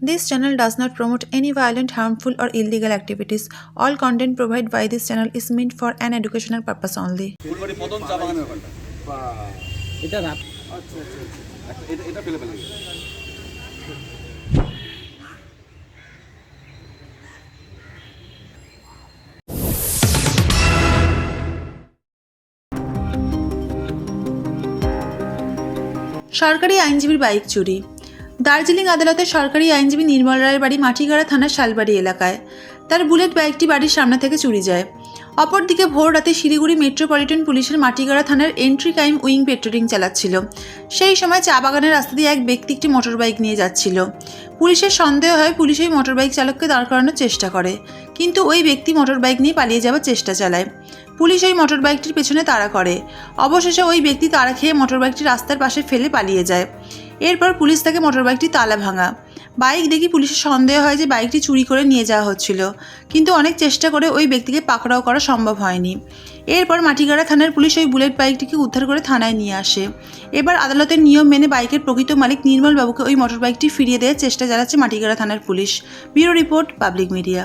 This channel does not promote any violent, harmful, or illegal activities. All content provided by this channel is meant for an educational purpose only. Phulbari পতন চা বাগানের ওখানটা এটা রাত আচ্ছা আচ্ছা এটা ফেলে ফেলে গেছে। সরকারি আইনজীবীর বাইক চুরি। দার্জিলিং আদালতের সরকারি আইনজীবী নির্মল রায়ের বাড়ি মাটিগাড়া থানার শালবাড়ি এলাকায়। তার বুলেট বাইকটি বাড়ির সামনে থেকে চুরি যায়। অপরদিকে ভোর রাতে শিলিগুড়ি মেট্রোপলিটন পুলিশের মাটিগাড়া থানার এন্ট্রি ক্রাইম উইং পেট্রোলিং চালাচ্ছিল। সেই সময় চা বাগানের রাস্তা দিয়ে এক ব্যক্তি একটি মোটর বাইক নিয়ে যাচ্ছিল। পুলিশের সন্দেহ হয় পুলিশ ওই মোটর বাইক চালককে দাঁড় করানোর চেষ্টা করে, কিন্তু ওই ব্যক্তি মোটর বাইক নিয়ে পালিয়ে যাওয়ার চেষ্টা চালায়। পুলিশ ওই মোটর বাইকটির পেছনে তাড়া করে। অবশেষে ওই ব্যক্তি তাড়া খেয়ে মোটর বাইকটি রাস্তার পাশে ফেলে পালিয়ে যায়। এরপর পুলিশ তাকে মোটর বাইকটি তালা ভাঙা বাইক দেখি পুলিশের সন্দেহ হয় যে বাইকটি চুরি করে নিয়ে যাওয়া হচ্ছিল, কিন্তু অনেক চেষ্টা করে ওই ব্যক্তিকে পাকড়াও করা সম্ভব হয়নি। এরপর মাটিগাড়া থানার পুলিশ ওই বুলেট বাইকটিকে উদ্ধার করে থানায় নিয়ে আসে। এবার আদালতের নিয়ম মেনে বাইকের প্রকৃত মালিক নির্মল বাবুকে ওই মোটর বাইকটি ফিরিয়ে দেওয়ার চেষ্টা চালাচ্ছে মাটিগাড়া থানার police. Bureau report, public media.